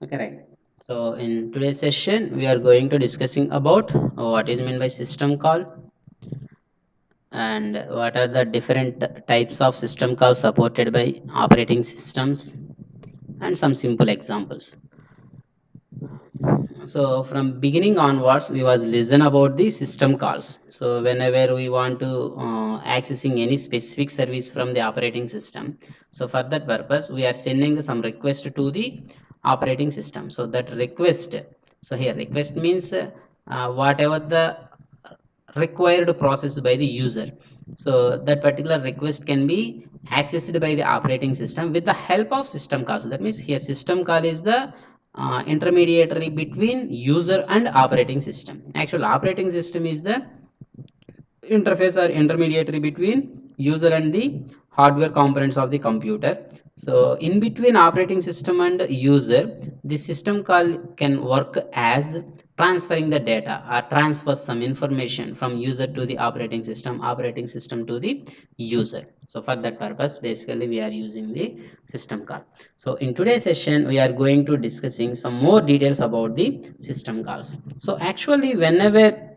Okay, right. So in today's session, we are going to discussing about what is meant by system call and what are the different types of system calls supported by operating systems and some simple examples. So from beginning onwards, we was listen about the system calls. So whenever we want to accessing any specific service from the operating system, so for that purpose, we are sending some request to the operating system. So that request, so here request means whatever the required process by the user. So that particular request can be accessed by the operating system with the help of system call. So that means here system call is the intermediary between user and operating system. Actual operating system is the interface or intermediary between user and the hardware components of the computer. So in between operating system and user, the system call can work as transferring the data or transfer some information from user to the operating system to the user. So for that purpose, basically we are using the system call. So in today's session, we are going to discussing some more details about the system calls. So actually, whenever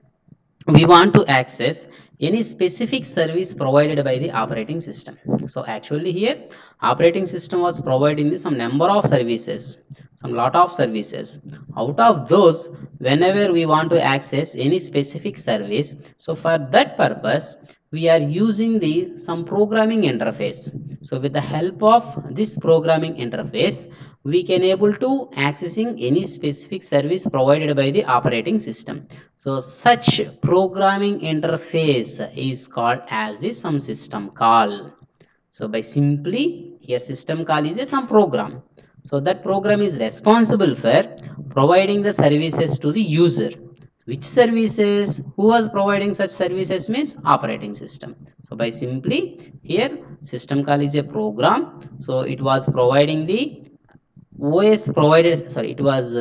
we want to access any specific service provided by the operating system. So actually here operating system was providing some number of services, some lot of services. Out of those, whenever we want to access any specific service, so for that purpose we are using the some programming interface. So with the help of this programming interface, we can able to accessing any specific service provided by the operating system. So such programming interface is called as the some system call. So by simply here system call is a some program. So that program is responsible for providing the services to the user. Which services? Who was providing such services means operating system. So by simply here system call is a program. So it was providing the OS provided, sorry, it was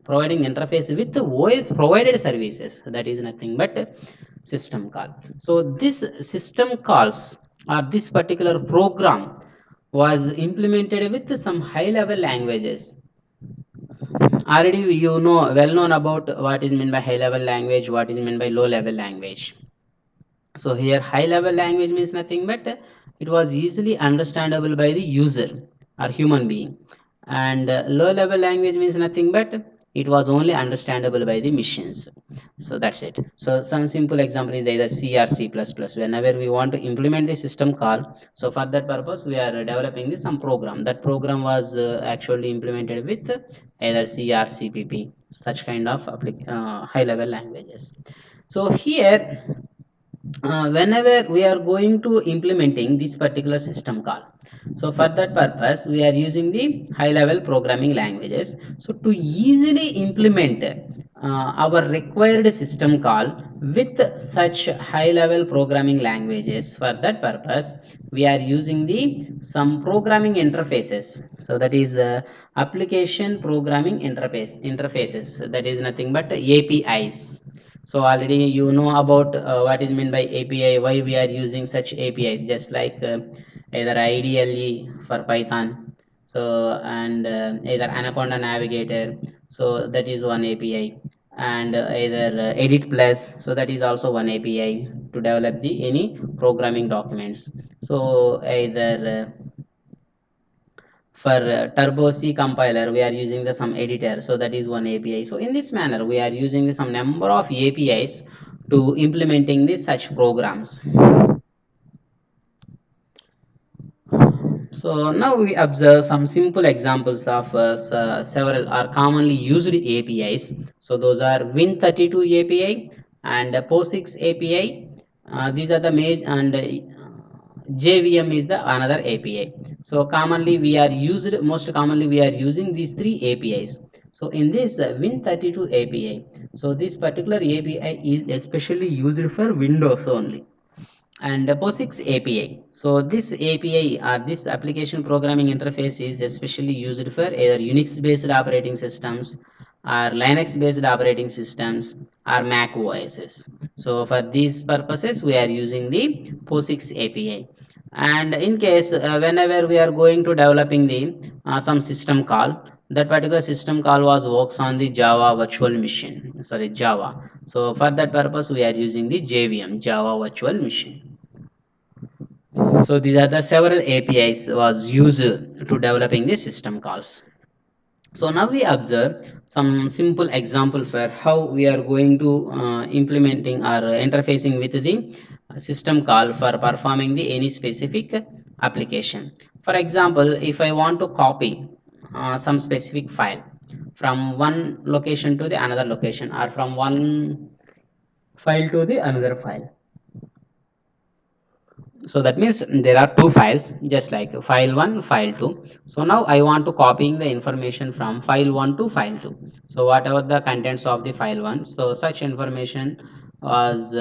providing interface with the OS provided services. That is nothing but system call. So this system calls or this particular program was implemented with some high level languages. Already you know well known about what is meant by high level language, what is meant by low level language. So here high level language means nothing but it was easily understandable by the user or human being, and low level language means nothing but it was only understandable by the machines. So that's it. So some simple example is either C or C++. Whenever we want to implement the system call, so for that purpose we are developing this some program. That program was actually implemented with either C or CPP, such kind of high level languages. So here whenever we are going to implementing this particular system call, so for that purpose we are using the high level programming languages. So to easily implement our required system call with such high level programming languages, for that purpose we are using the some programming interfaces. So that is application programming interfaces, that is nothing but APIs. So already you know about what is meant by API, why we are using such APIs, just like either IDLE for Python, so and either Anaconda Navigator, so that is one API, and either Edit Plus, so that is also one API to develop the any programming documents. So either for turbo C compiler we are using the some editor, so that is one API. So in this manner we are using some number of APIs to implementing this such programs. So now we observe some simple examples of several are commonly used APIs. So those are Win32 API and POSIX API. These are the major, and JVM is the another API. So commonly we are used, most commonly we are using these three APIs. So in this Win32 API, so this particular API is especially used for Windows only, and POSIX API. So this API or this application programming interface is especially used for either Unix based operating systems or Linux based operating systems or Mac OSs. So for these purposes we are using the POSIX API. And in case whenever we are going to developing the some system call, that particular system call was works on the Java virtual machine, sorry, Java. So for that purpose we are using the JVM, Java virtual machine. So these are the several APIs was used to developing the system calls. So now we observe some simple example for how we are going to implementing or interfacing with the system call for performing the any specific application. For example, if I want to copy some specific file from one location to the another location, or from one file to the another file. So that means there are two files, just like file 1, file 2. So now I want to copying the information from file 1 to file 2. So whatever the contents of the file 1, so such information was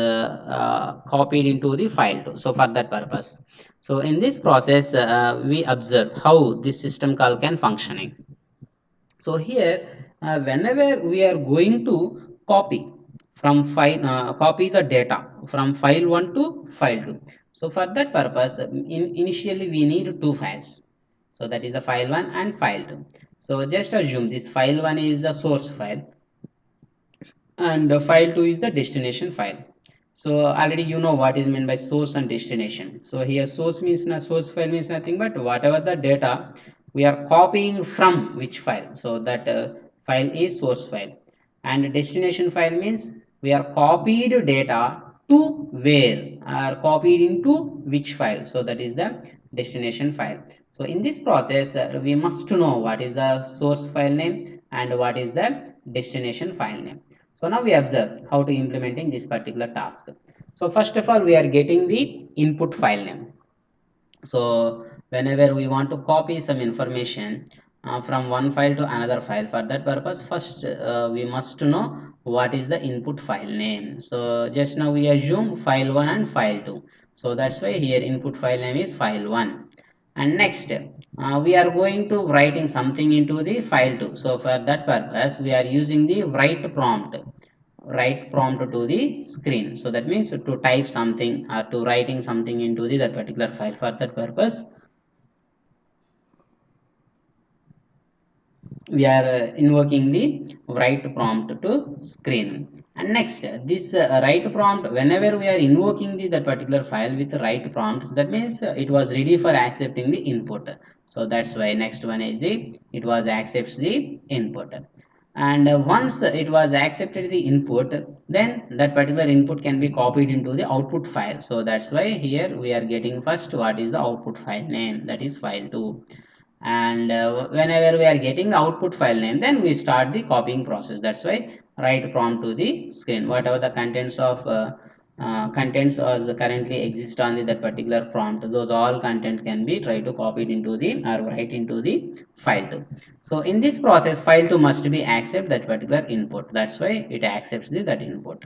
copied into the file 2, so for that purpose. So in this process we observe how this system call can functioning. So here, whenever we are going to copy the data from file 1 to file 2. So for that purpose, initially we need two files. So that is the file 1 and file 2. So just assume this file 1 is the source file and file 2 is the destination file. So already you know what is meant by source and destination. So here source file means nothing but whatever the data we are copying from which file, so that file is source file. And destination file means we are copied data to where, are copied into which file, so that is the destination file. So in this process we must know what is the source file name and what is the destination file name. So now we observe how to implementing this particular task. So first of all, we are getting the input file name. So whenever we want to copy some information from one file to another file, for that purpose, first we must know what is the input file name. So just now we assume file 1 and file 2. So that's why here input file name is file 1. And next we are going to writing something into the file 2. So for that purpose we are using the write prompt to the screen. So that means to type something or to writing something into the that particular file. For that purpose we are invoking the write prompt to screen. And next this write prompt, whenever we are invoking the that particular file with write prompt, that means it was ready for accepting the input. So that's why next one is the it was accepts the input. And once it was accepted the input, then that particular input can be copied into the output file. So that's why here we are getting first what is the output file name, that is file 2. And whenever we are getting the output file name, then we start the copying process. That's why write prompt to the screen, whatever the contents as currently exist on that particular prompt, those all content can be try to copy it into the or write into the file 2. So in this process file 2 must be accept that particular input. That's why it accepts that input.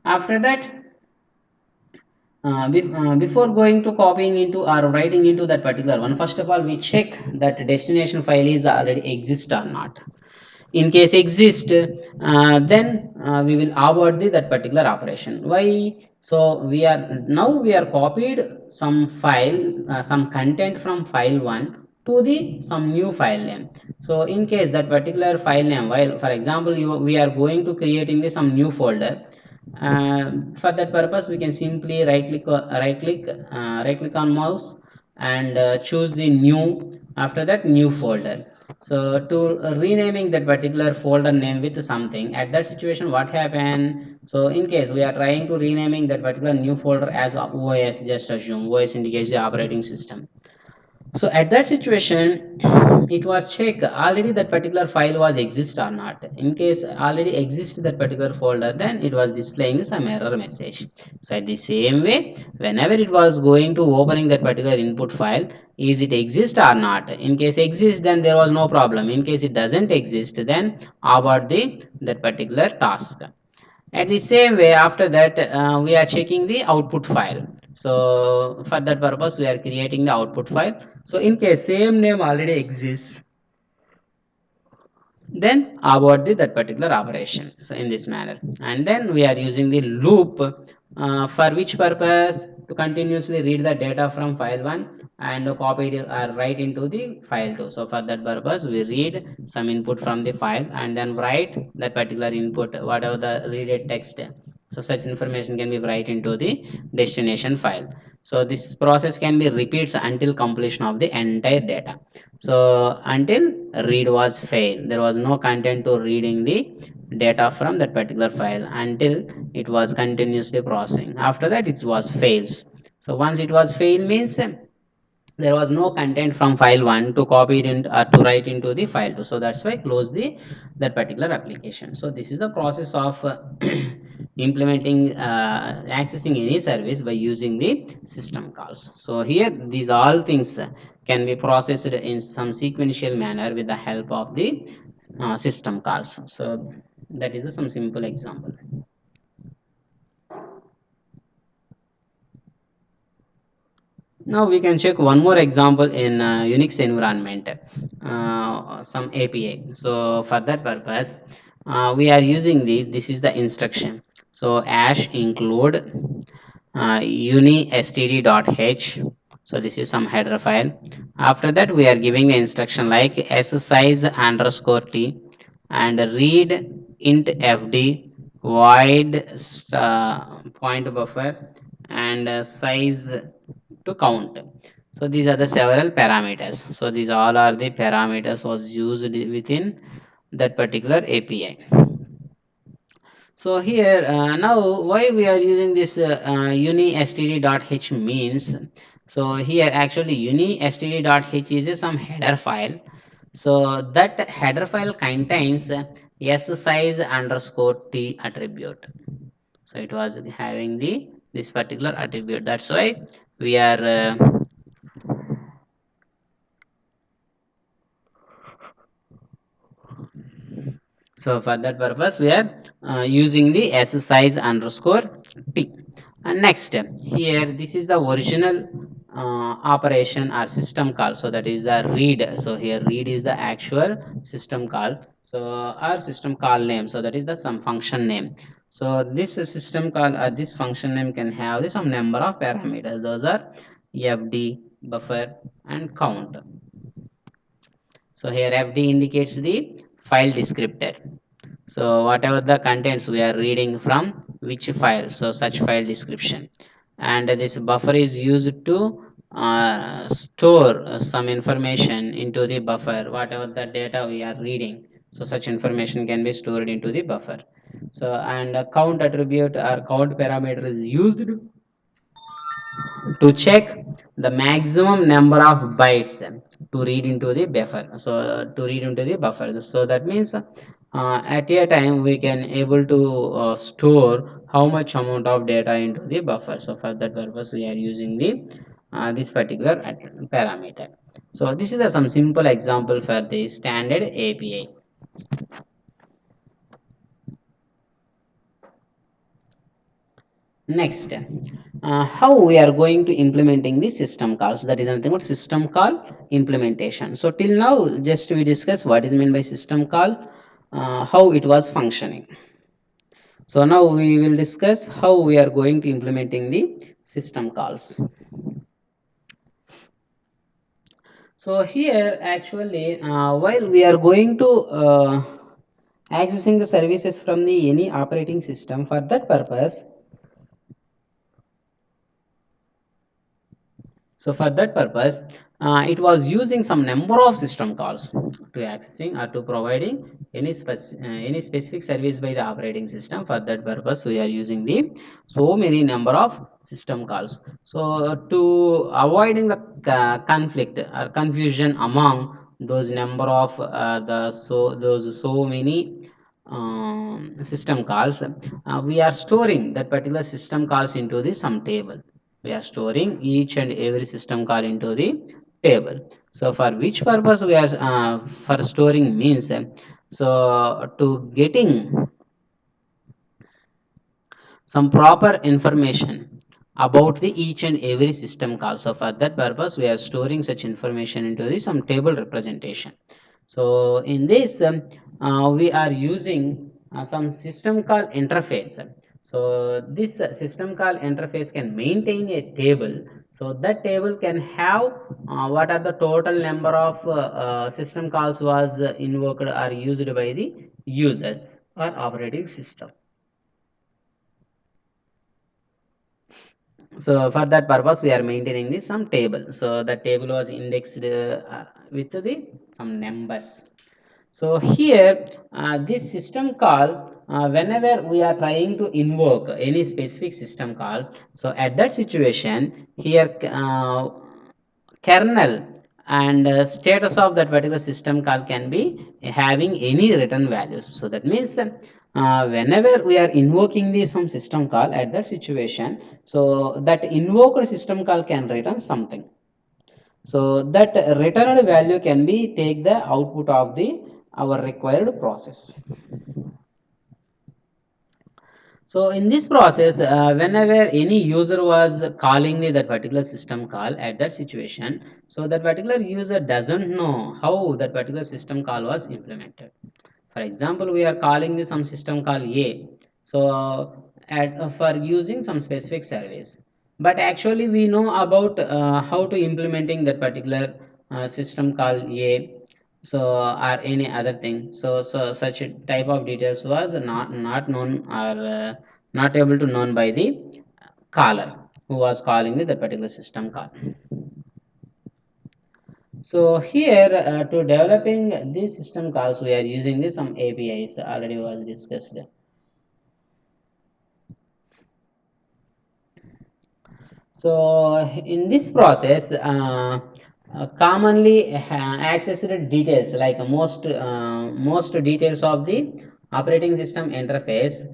After that before going to copying into or writing into that particular one, first of all we check that destination file is already exist or not. In case exist, then we will abort that particular operation. Why? So we are copied some file, some content from file 1 to the some new file name. So in case that particular file name, while for example we are going to creating some new folder, for that purpose we can simply right click on mouse and choose the new, after that new folder. So to renaming that particular folder name with something, at that situation what happen? So in case we are trying to renaming that particular new folder as OS, just assume OS indicates the operating system. So at that situation it was check already that particular file was exist or not. In case already exist that particular folder, then it was displaying some error message. So at the same way, whenever it was going to opening that particular input file, is it exist or not? In case exist, then there was no problem. In case it doesn't exist, then abort the that particular task. At the same way, after that we are checking the output file. So for that purpose we are creating the output file. So in case same name already exists, then about that particular operation, so in this manner. And then we are using the loop for which purpose? To continuously read the data from file 1 and copy it or write into the file 2. So for that purpose we read some input from the file and then write that particular input, whatever the read text, so such information can be write into the destination file. So this process can be repeats until completion of the entire data. So until read was failed, there was no content to reading the data from that particular file until it was continuously processing. After that it was fails. So once it was fail means there was no content from file 1 to copy it in or to write into the file 2. So that's why close the that particular application. So this is the process of implementing accessing any service by using the system calls. So here these all things can be processed in some sequential manner with the help of the system calls. So that is some simple example. Now we can check one more example in Unix environment, some API. So for that purpose, we are using this is the instruction. So ash include unistd.h. So this is some header file. After that, we are giving the instruction like size underscore t and read int fd void point buffer and size to count. So these are the several parameters. So these all are the parameters was used within that particular API. So here now why we are using this unistd.h means, so here actually unistd.h is some header file. So that header file contains s size underscore t attribute. So it was having the this particular attribute. That's why we are so for that purpose, we are using the size underscore t. And next, here this is the original operation or system call. So that is the read. So here read is the actual system call. So our system call name. So that is the some function name. So this system call or this function name can have some number of parameters. Those are fd, buffer, and count. So here fd indicates the file descriptor. So whatever the contents we are reading from which file, so such file description. And this buffer is used to store some information into the buffer, whatever the data we are reading. So such information can be stored into the buffer. So and count attribute or count parameter is used to check the maximum number of bytes to read into the buffer. So to read into the buffer, so that means at a time we can able to store how much amount of data into the buffer. So for that purpose we are using the this particular parameter. So this is some simple example for the standard API. Next, how we are going to implementing the system calls. That is nothing but system call implementation. So till now, just we discuss what is meant by system call, how it was functioning. So now we will discuss how we are going to implementing the system calls. So here actually, while we are going to accessing the services from the any operating system, for that purpose, so for that purpose, it was using some number of system calls to accessing or to providing any specific service by the operating system. For that purpose, we are using the so many number of system calls. So to avoiding the conflict or confusion among those number of those so many system calls, we are storing that particular system calls into the some table. We are storing each and every system call into the table. So for which purpose we are for storing means, so to getting some proper information about the each and every system call. So for that purpose we are storing such information into the some table representation. So in this, we are using some system call interface. So this system call interface can maintain a table. So that table can have what are the total number of system calls was invoked or used by the users or operating system. So for that purpose, we are maintaining this some table. So the table was indexed with the some numbers. So here, this system call, whenever we are trying to invoke any specific system call, so at that situation, here kernel and status of that particular system call can be having any written values. So that means whenever we are invoking the some system call at that situation, so that invoked system call can return something. So that returned value can be take the output of the our required process. So in this process, whenever any user was calling that particular system call at that situation, so that particular user doesn't know how that particular system call was implemented. For example, we are calling this some system call A. So for using some specific service, but actually we know about how to implementing that particular system call A. So or any other thing. So such a type of details was not known or not able to known by the caller who was calling the particular system call. So here to developing these system calls, we are using this some APIs already was discussed. So in this process, commonly accessed details like most details of the operating system interface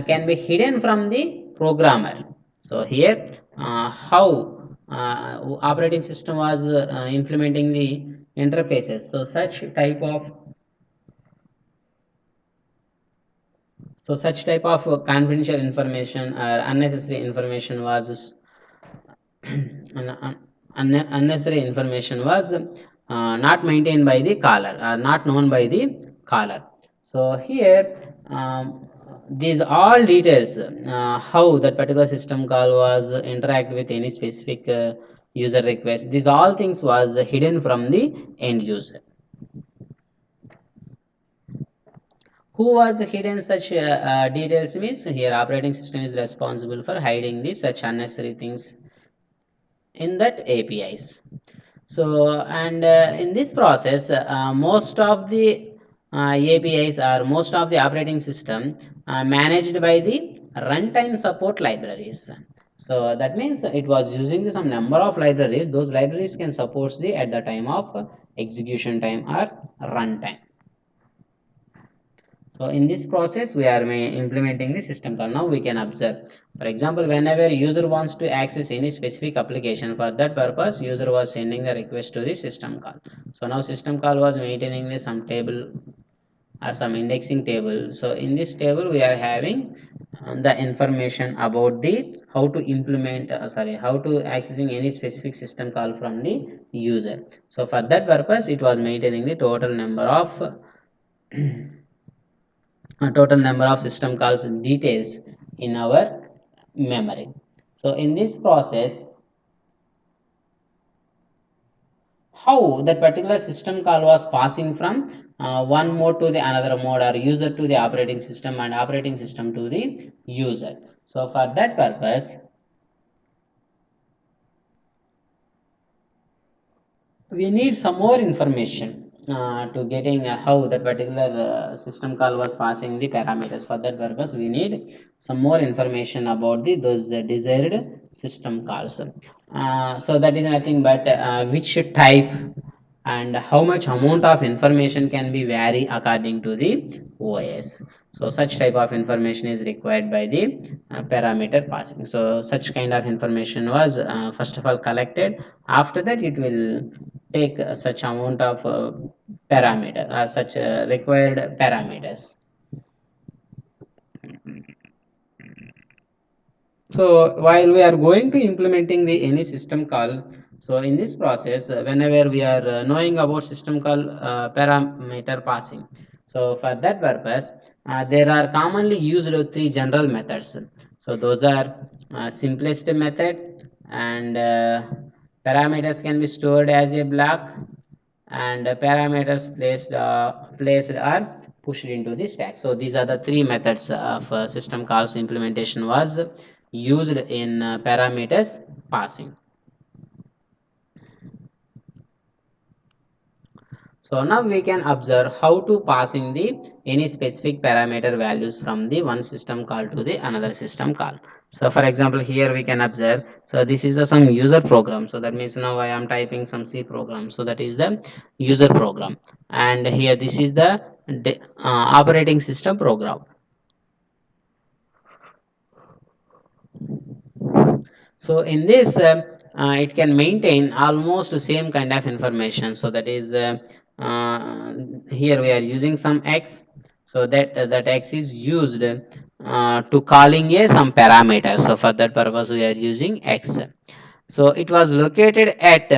can be hidden from the programmer. So here, how operating system was implementing the interfaces. So such type of confidential information or unnecessary information was unnecessary information was not maintained by the caller or not known by the caller. So here these all details how that particular system call was interact with any specific user request, these all things was hidden from the end user. Who was hidden such details means here operating system is responsible for hiding the such unnecessary things in that APIs. So, and in this process, most of the APIs or most of the operating system managed by the runtime support libraries. So that means it was using some number of libraries. Those libraries can support the at the time of execution time or runtime. So in this process, we are implementing the system call. Now we can observe. For example, whenever user wants to access any specific application, for that purpose, user was sending the request to the system call. So now system call was maintaining the some table or some indexing table. So in this table, we are having the information about the how to implement, how to accessing any specific system call from the user. So for that purpose, it was maintaining the total number of system calls details in our memory. So in this process, how that particular system call was passing from one mode to the another mode or user to the operating system and operating system to the user. So for that purpose, we need some more information to getting how that particular system call was passing the parameters. For that purpose, we need some more information about the those desired system calls. So that is nothing but which type and how much amount of information can be vary according to the OS. So such type of information is required by the parameter passing. So such kind of information was first of all collected. After that, it will take such amount of parameter such required parameters. So while we are going to implementing the any system call, so in this process, whenever we are knowing about system call parameter passing, so for that purpose, there are commonly used three general methods. So those are simplest method, and parameters can be stored as a block, and parameters placed are pushed into the stack. So these are the three methods of system calls implementation was used in parameters passing. So now we can observe how to passing the any specific parameter values from the one system call to the another system call. So for example, here we can observe, so this is the some user program. So that means now I am typing some C program. So that is the user program. And here this is the operating system program. So in this, it can maintain almost the same kind of information. So that is, here we are using some X. So that X is used to calling a some parameter. So for that purpose, we are using X. So it was located at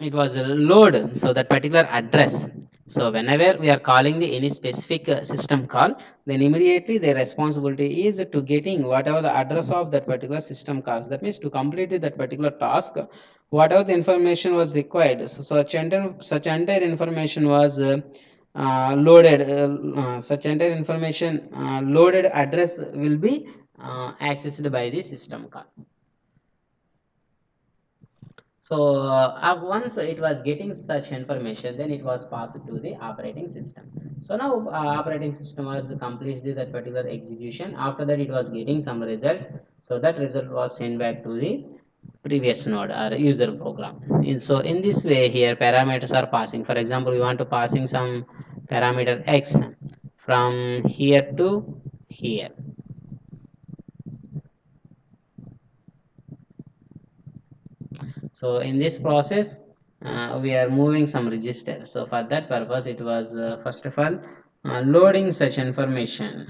it was a load, so that particular address. So whenever we are calling the any specific system call, then immediately the responsibility is to getting whatever the address of that particular system calls. That means to complete that particular task, whatever the information was required, so such entire information was loaded, such entire information loaded address will be accessed by the system call. So once it was getting such information, then it was passed to the operating system. So now operating system was completely that particular execution. After that, it was getting some result. So that result was sent back to the previous node or user program. So in this way, here parameters are passing. For example, we want to passing some parameter x from here to here. So in this process, we are moving some register. So for that purpose, it was first of all loading such information.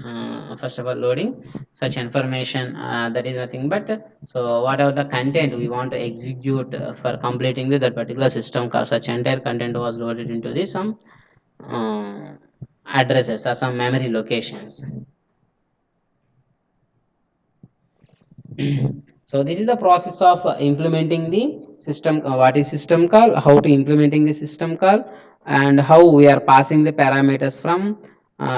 First of all, loading such information, that is nothing but so whatever the content we want to execute for completing that particular system call, such entire content was loaded into this some uh, addresses or some memory locations. So this is the process of implementing the system. What is system call, how to implementing the system call, and how we are passing the parameters from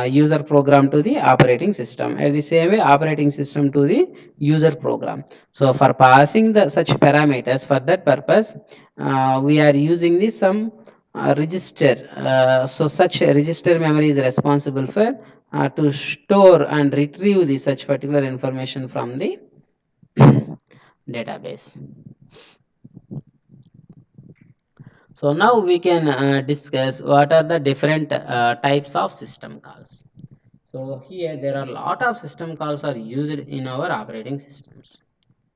user program to the operating system, at the same way operating system to the user program. So for passing the such parameters, for that purpose, we are using this some register. So such a register memory is responsible for to store and retrieve the such particular information from the database. So now we can discuss what are the different types of system calls. So here there are a lot of system calls are used in our operating systems.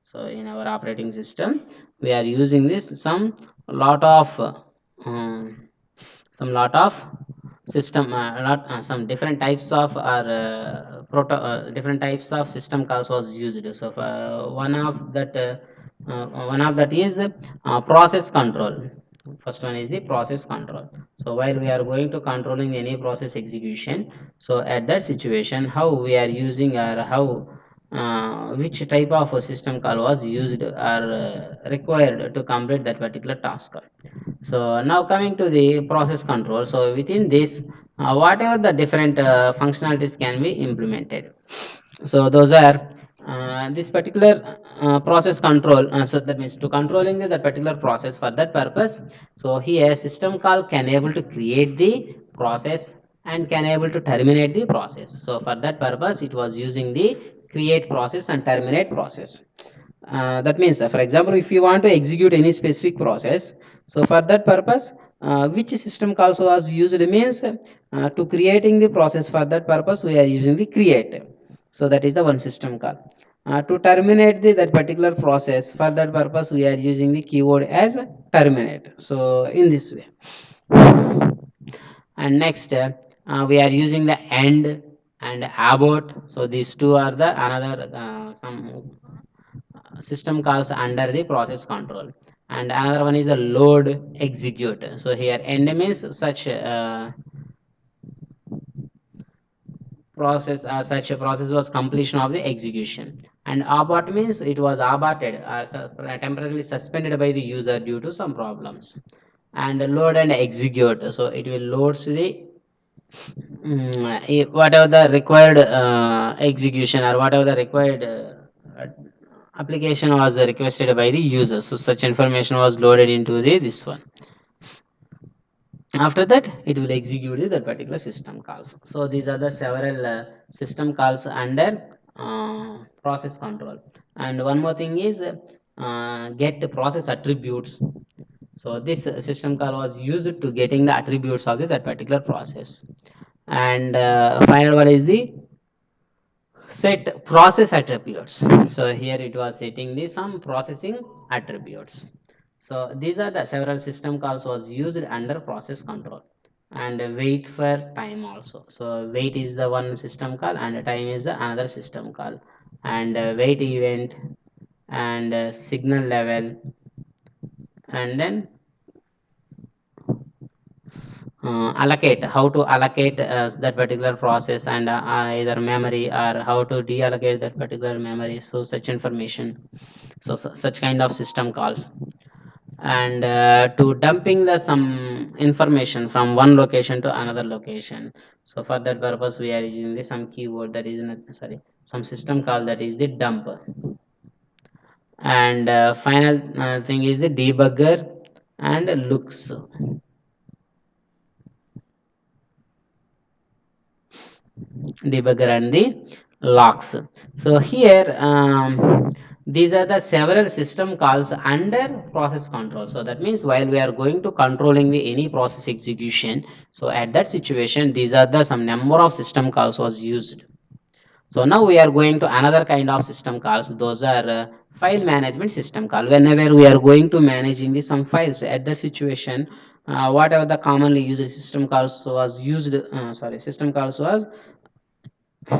So in our operating system, we are using this lot of um, some lot of system some different types of different types of system calls was used. So one of that is process control. First one is the process control. So while we are going to controlling any process execution, so at that situation, how we are using or how which type of a system call was used or required to complete that particular task. So now coming to the process control. So within this, whatever the different functionalities can be implemented. So those are this particular process control. So that means to controlling the particular process for that purpose. So here system call can able to create the process and can able to terminate the process. So for that purpose, it was using the create process and terminate process. That means, for example, if you want to execute any specific process, so for that purpose, which system calls was used means to creating the process. For that purpose, we are using the create. So that is the one system call. To terminate that particular process, for that purpose, we are using the keyword as terminate. So in this way. And next, we are using the end. and abort. So these two are the another some system calls under the process control. And another one is the load execute. So here end means such a process was completion of the execution, and abort means it was aborted or temporarily suspended by the user due to some problems. And load and execute, so it will loads the whatever the required execution or whatever the required application was requested by the user. So such information was loaded into the this one. After that, it will execute that particular system calls. So these are the several system calls under process control. And one more thing is get process attributes. So this system call was used to getting the attributes of that particular process. And final one is the set process attributes. So here it was setting the some processing attributes. So these are the several system calls was used under process control. And wait for time also. So wait is the one system call and time is the another system call. And wait event and signal level, and then allocate, how to allocate that particular process, and either memory or how to deallocate that particular memory. So such information, so such kind of system calls. And to dumping the some information from one location to another location. So for that purpose we are using the some keyword that is sorry, some system call that is the dump. And final thing is the debugger and looks, debugger and the locks. So here these are the several system calls under process control. So that means while we are going to controlling the any process execution, so at that situation these are the some number of system calls was used. So now we are going to another kind of system calls. Those are file management system call. Whenever we are going to managing the some files at that situation, whatever the commonly used system calls was used, system calls was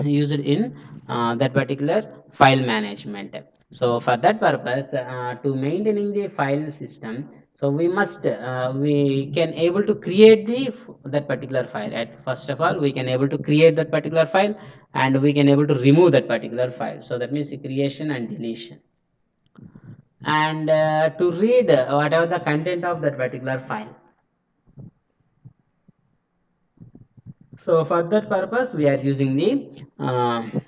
used in that particular file management. So for that purpose, to maintaining the file system, so we can able to create the that particular file. At first of all we can able to create that particular file, and we can able to remove that particular file. So that means the creation and deletion. And to read whatever the content of that particular file. So for that purpose we are using the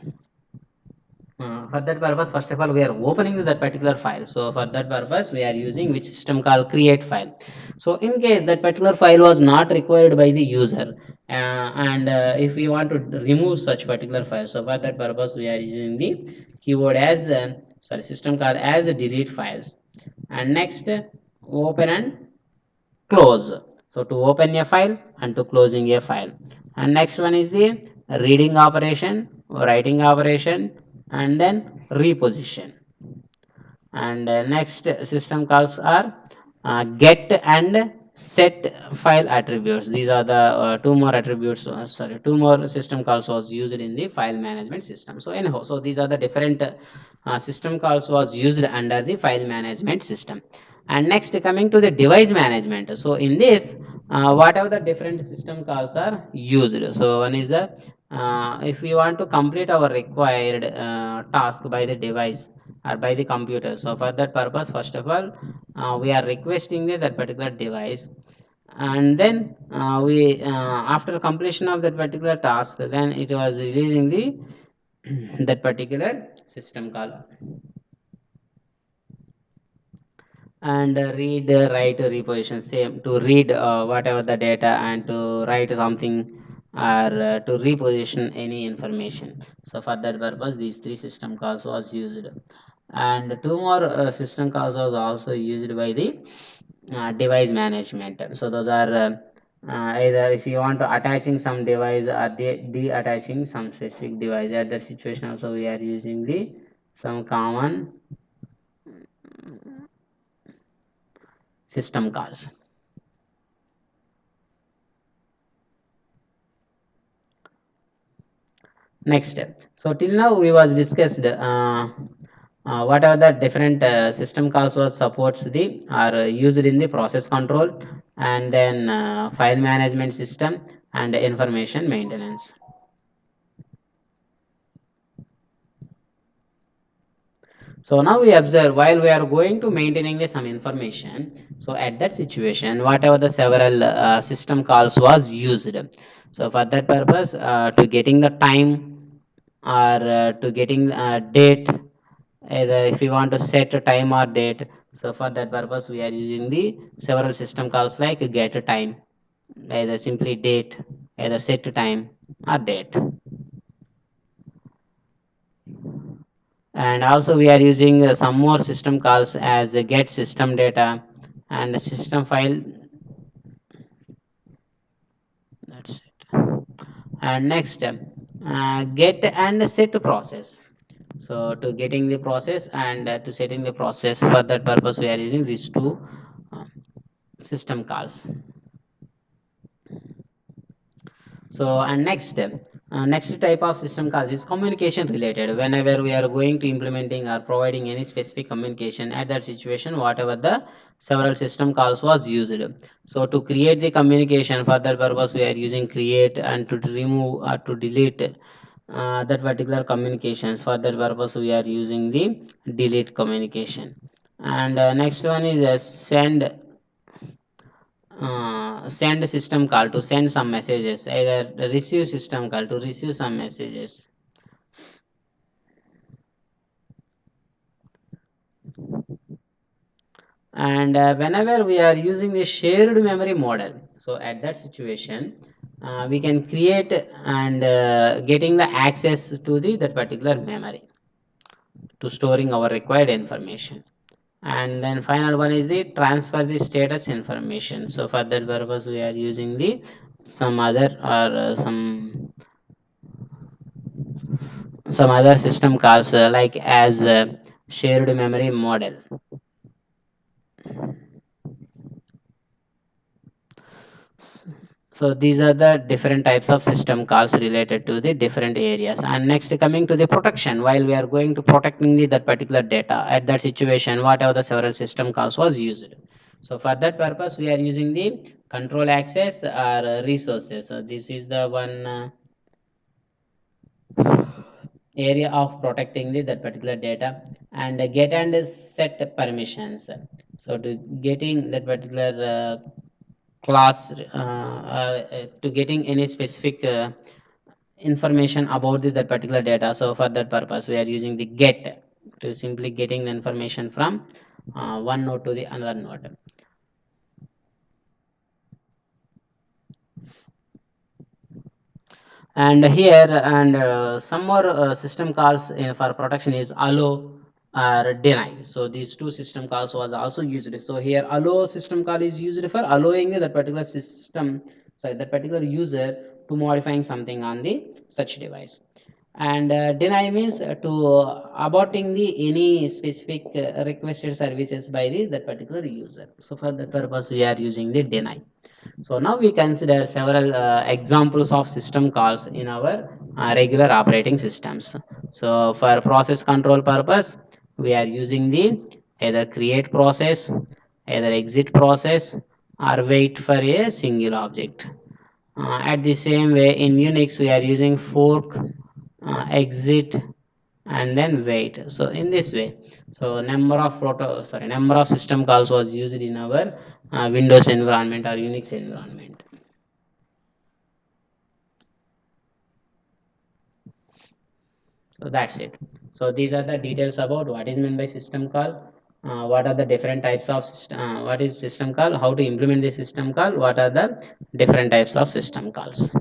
for that purpose, first of all, we are opening that particular file. So for that purpose, we are using which system called create file. So in case that particular file was not required by the user, and if we want to remove such particular file, so for that purpose, we are using the keyword as system called as delete files. And next, open and close. So to open a file and to closing a file. And next one is the reading operation, writing operation, and then reposition. And next system calls are get and set file attributes. These are the two more attributes, two more system calls was used in the file management system. So anyhow, so these are the different system calls was used under the file management system. And next, coming to the device management. So in this, whatever the different system calls are used. So one is the if we want to complete our required task by the device or by the computer. So for that purpose, first of all, we are requesting that particular device, and then we after completion of that particular task, then it was releasing the that particular system call. And read, write, reposition, same to read whatever the data and to write something, or to reposition any information. So for that purpose these three system calls was used. And two more system calls was also used by the device management. So those are either if you want to attaching some device or de-attaching some specific device. At the situation also we are using the some common system calls. Next step. So till now we was discussed what are the different system calls was supports the are used in the process control, and then file management system and information maintenance. So now we observe while we are going to maintaining the some information. So at that situation, whatever the several system calls was used. So for that purpose, to getting the time or to getting date, either if you want to set a time or date. So for that purpose, we are using the several system calls like get a time, either simply date, either set time or date. And also we are using some more system calls as get system data and system file. That's it. And next, get and set process. So to getting the process and to setting the process, for that purpose we are using these two uh, system calls. So and next type of system calls is communication related. Whenever we are going to implementing or providing any specific communication at that situation, whatever the several system calls was used. So to create the communication, for that purpose we are using create, and to remove or to delete that particular communications. For that purpose we are using the delete communication. And next one is send system call to send some messages, either receive system call to receive some messages. And whenever we are using the shared memory model, so at that situation we can create and getting the access to the that particular memory to storing our required information. And then final one is the transfer the status information. So for that purpose we are using the some other or some other system calls like as shared memory model. So these are the different types of system calls related to the different areas. And next coming to the protection, while we are going to protecting the that particular data at that situation, whatever the several system calls was used. So for that purpose we are using the control access or resources. So this is the one area of protecting the that particular data. And get and set permissions. So to getting that particular class to getting any specific information about the, that particular data. So for that purpose we are using the get to simply getting the information from one node to the another node. And here and some more system calls for protection is allow or deny. So these two system calls was also used. So here allow system call is used for allowing that particular system, sorry, that particular user to modifying something on the such device. And deny means to aborting the any specific requested services by the that particular user. So for that purpose we are using the deny. So now we consider several examples of system calls in our regular operating systems. So for process control purpose, we are using the either create process, either exit process, or wait for a single object. At the same way in Unix, we are using fork, exit, and then wait. So in this way, so number of system calls was used in our Windows environment or Unix environment. So that's it. So these are the details about what is meant by system call, what are the different types of what is system call, how to implement the system call, what are the different types of system calls.